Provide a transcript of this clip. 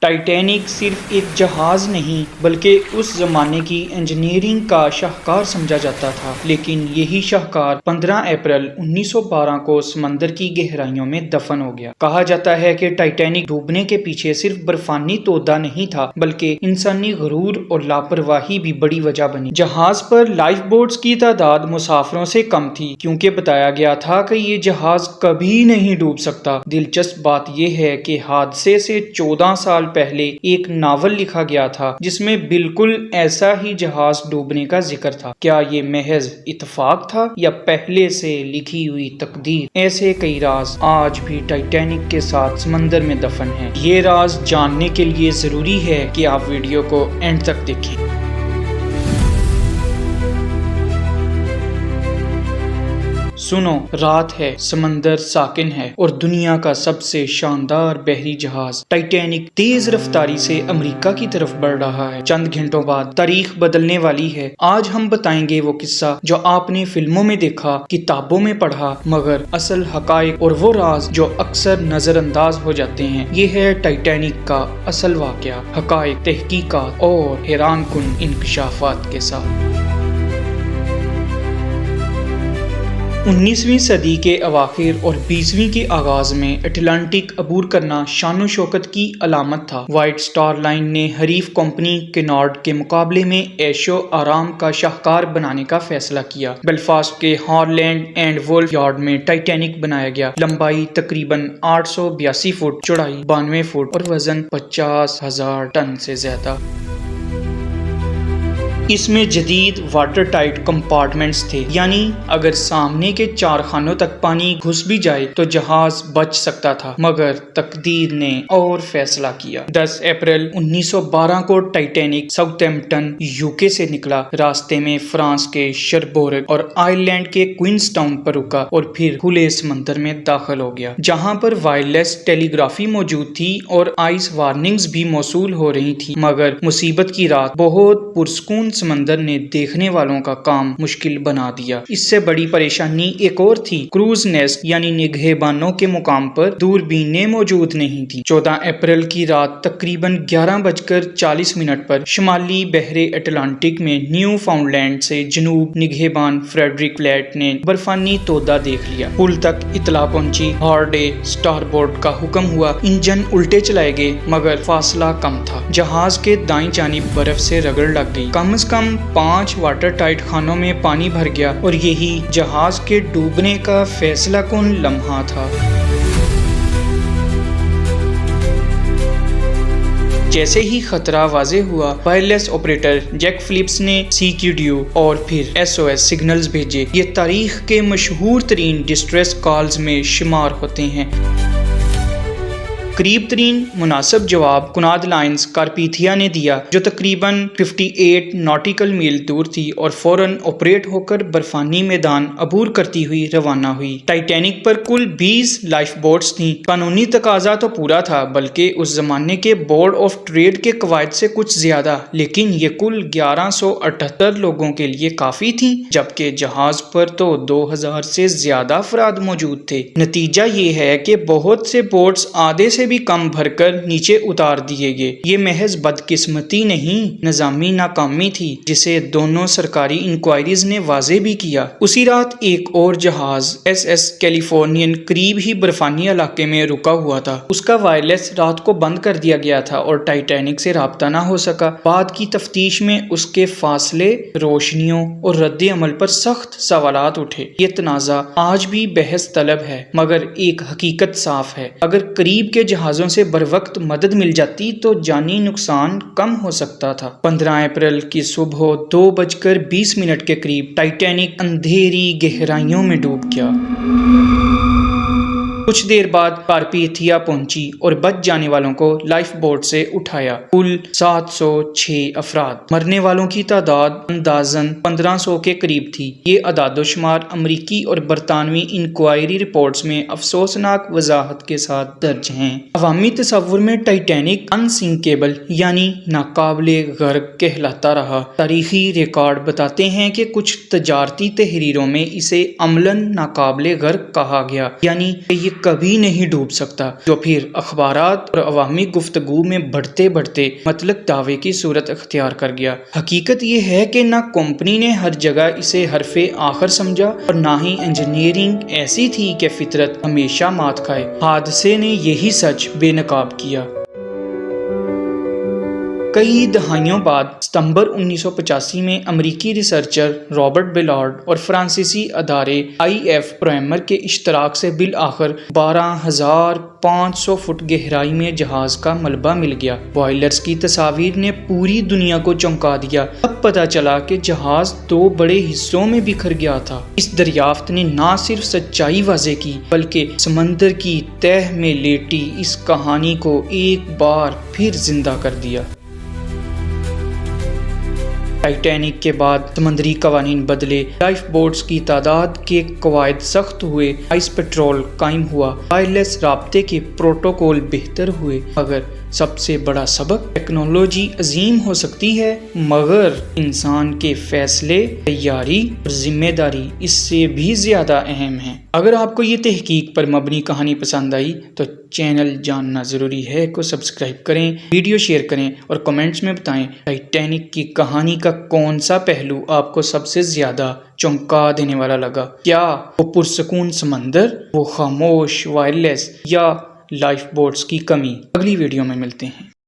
Titanic صرف ایک جہاز نہیں بلکہ اس زمانے کی انجینئرنگ کا شاہکار سمجھا جاتا تھا، لیکن یہی شاہکار 15 اپریل 1912 کو سمندر کی گہرائیوں میں دفن ہو گیا۔ کہا جاتا ہے کہ ٹائٹینک ڈوبنے کے پیچھے صرف برفانی تودہ نہیں تھا بلکہ انسانی غرور اور لاپرواہی بھی بڑی وجہ بنی۔ جہاز پر لائف بوٹس کی تعداد مسافروں سے کم تھی کیونکہ بتایا گیا تھا کہ یہ جہاز کبھی نہیں ڈوب سکتا۔ دلچسپ بات یہ ہے کہ حادثے سے 14 سال پہلے ایک ناول لکھا گیا تھا جس میں بالکل ایسا ہی جہاز ڈوبنے کا ذکر تھا۔ کیا یہ محض اتفاق تھا یا پہلے سے لکھی ہوئی تقدیر؟ ایسے کئی راز آج بھی ٹائٹینک کے ساتھ سمندر میں دفن ہیں۔ یہ راز جاننے کے لیے ضروری ہے کہ آپ ویڈیو کو اینڈ تک دیکھیں۔ سنو، رات ہے، سمندر ساکن ہے اور دنیا کا سب سے شاندار بحری جہاز ٹائٹینک تیز رفتاری سے امریکہ کی طرف بڑھ رہا ہے۔ چند گھنٹوں بعد تاریخ بدلنے والی ہے۔ آج ہم بتائیں گے وہ قصہ جو آپ نے فلموں میں دیکھا، کتابوں میں پڑھا، مگر اصل حقائق اور وہ راز جو اکثر نظر انداز ہو جاتے ہیں۔ یہ ہے ٹائٹینک کا اصل واقعہ، حقائق، تحقیقات اور حیران کن انکشافات کے ساتھ۔ 19ویں صدی کے اواخر اور 20ویں کے آغاز میں اٹلانٹک عبور کرنا شان و شوکت کی علامت تھا۔ وائٹ سٹار لائن نے حریف کمپنی کینارڈ کے مقابلے میں عیش و آرام کا شاہکار بنانے کا فیصلہ کیا۔ بیلفاسٹ کے ہارلینڈ اینڈ وولف یارڈ میں ٹائٹینک بنایا گیا۔ لمبائی تقریباً 882 فٹ، چوڑائی 92 فٹ اور وزن 50,000 ٹن سے زیادہ۔ اس میں جدید واٹر ٹائٹ کمپارٹمنٹس تھے، یعنی اگر سامنے کے 4 خانوں تک پانی گھس بھی جائے تو جہاز بچ سکتا تھا، مگر تقدیر نے اور فیصلہ کیا۔ 10 اپریل 1912 کو ٹائٹینک ساؤتھہمپٹن یوکے سے نکلا۔ راستے میں فرانس کے شربورگ اور آئرلینڈ کے کوئنز ٹاؤن پر رکا اور پھر کھلے سمندر میں داخل ہو گیا، جہاں پر وائرلیس ٹیلی گرافی موجود تھی اور آئس وارننگز بھی موصول ہو رہی تھی۔ مگر مصیبت کی رات بہت پرسکون سمندر نے دیکھنے والوں کا کام مشکل بنا دیا۔ اس سے بڑی پریشانی ایک اور تھی۔ کروز نیسٹ یعنی نگہبانوں کے مقام پر دوربینیں موجود نہیں تھی۔ 14 اپریل کی رات تقریباً 11:40 پر شمالی بحر اٹلانٹک میں نیو فاؤنڈ لینڈ سے جنوب نگہبان فریڈرک فلیٹ نے برفانی تودہ دیکھ لیا۔ پل تک اطلاع پہنچی، ہارڈ اے سٹار بورڈ کا حکم ہوا، انجن الٹے چلائے گئے، مگر فاصلہ کم تھا۔ جہاز کے دائیں جانب برف سے رگڑ لگ گئی۔ کم از کم 5 واٹر ٹائٹ خانوں میں پانی بھر گیا اور یہی جہاز کے ڈوبنے کا فیصلہ کن لمحہ تھا۔ جیسے ہی خطرہ واضح ہوا، وائرلیس آپریٹر جیک فلپس نے CQDO اور پھر SOS سگنلز بھیجے۔ یہ تاریخ کے مشہور ترین ڈسٹریس کالز میں شمار ہوتے ہیں۔ قریب ترین مناسب جواب کناد لائنز کارپیتھیا نے دیا، جو تقریباً 58 ناٹیکل میل دور تھی اور فوراً آپریٹ ہو کر برفانی میدان عبور کرتی ہوئی روانہ ہوئی۔ ٹائٹینک پر کل 20 لائف بوٹس تھیں۔ قانونی تقاضا تو پورا تھا، بلکہ اس زمانے کے بورڈ آف ٹریڈ کے قواعد سے کچھ زیادہ، لیکن یہ کل 1178 لوگوں کے لیے کافی تھیں، جبکہ جہاز پر تو 2000 سے زیادہ افراد موجود تھے۔ نتیجہ یہ ہے کہ بہت سے بوٹس آدھے سے بھی کم بھر کر نیچے اتار دیے گئے۔ یہ محض بدقسمتی نہیں، نظامی ناکامی تھی، جسے دونوں سرکاری انکوائریز نے واضح بھی کیا۔ اسی رات ایک اور جہاز SS کیلیفورنین قریب ہی برفانی علاقے میں رکا ہوا تھا۔ اس کا وائرلیس رات کو بند کر دیا گیا تھا اور ٹائٹینک سے رابطہ نہ ہو سکا۔ بعد کی تفتیش میں اس کے فاصلے، روشنیوں اور رد عمل پر سخت سوالات اٹھے۔ یہ تنازع آج بھی بحث طلب ہے، مگر ایک حقیقت صاف ہے، اگر قریب کے جہازوں سے بروقت مدد مل جاتی تو جانی نقصان کم ہو سکتا تھا۔ 15 اپریل کی صبح 2:20 کے قریب ٹائٹینک اندھیری گہرائیوں میں ڈوب گیا۔ کچھ دیر بعد کارپیتھیا پہنچی اور بچ جانے والوں کو لائف بوٹ سے اٹھایا۔ کل 706 افراد۔ مرنے والوں کی تعداد اندازاً 1500 کے قریب تھی۔ یہ اعداد و شمار امریکی اور برطانوی انکوائری رپورٹس میں افسوسناک وضاحت کے ساتھ درج ہیں۔ عوامی تصور میں ٹائٹینک انسنکیبل یعنی ناقابل غرق کہلاتا رہا۔ تاریخی ریکارڈ بتاتے ہیں کہ کچھ تجارتی تحریروں میں اسے عملاً ناقابل غرق کہا گیا، یعنی کہ یہ کبھی نہیں ڈوب سکتا، جو پھر اخبارات اور عوامی گفتگو میں بڑھتے بڑھتے مطلق دعوے کی صورت اختیار کر گیا۔ حقیقت یہ ہے کہ نہ کمپنی نے ہر جگہ اسے حرف آخر سمجھا اور نہ ہی انجینئرنگ ایسی تھی کہ فطرت ہمیشہ مات کھائے۔ حادثے نے یہی سچ بے نقاب کیا۔ کئی دہائیوں بعد ستمبر 1985 میں امریکی ریسرچر رابرٹ بیلارڈ اور فرانسیسی ادارے IF پرومر کے اشتراک سے بالآخر 12,500 فٹ گہرائی میں جہاز کا ملبہ مل گیا۔ بوائلرز کی تصاویر نے پوری دنیا کو چونکا دیا۔ اب پتہ چلا کہ جہاز 2 بڑے حصوں میں بکھر گیا تھا۔ اس دریافت نے نہ صرف سچائی واضح کی بلکہ سمندر کی تہہ میں لیٹی اس کہانی کو ایک بار پھر زندہ کر دیا۔ ٹائٹینک کے بعد سمندری قوانین بدلے، لائف بوٹس کی تعداد کے قواعد سخت ہوئے، آئس پیٹرول قائم ہوا، وائرلیس رابطے کے پروٹوکول بہتر ہوئے، مگر سب سے بڑا سبق، ٹیکنالوجی عظیم ہو سکتی ہے مگر انسان کے فیصلے، تیاری اور ذمہ داری اس سے بھی زیادہ اہم ہیں۔ اگر آپ کو یہ تحقیق پر مبنی کہانی پسند آئی تو چینل جاننا ضروری ہے کو سبسکرائب کریں، ویڈیو شیئر کریں اور کمنٹس میں بتائیں ٹائٹینک کی کہانی کا کون سا پہلو آپ کو سب سے زیادہ چونکا دینے والا لگا۔ کیا وہ پرسکون سمندر، وہ خاموش وائرلیس، یا لائف بوٹس کی کمی؟ اگلی ویڈیو میں ملتے ہیں۔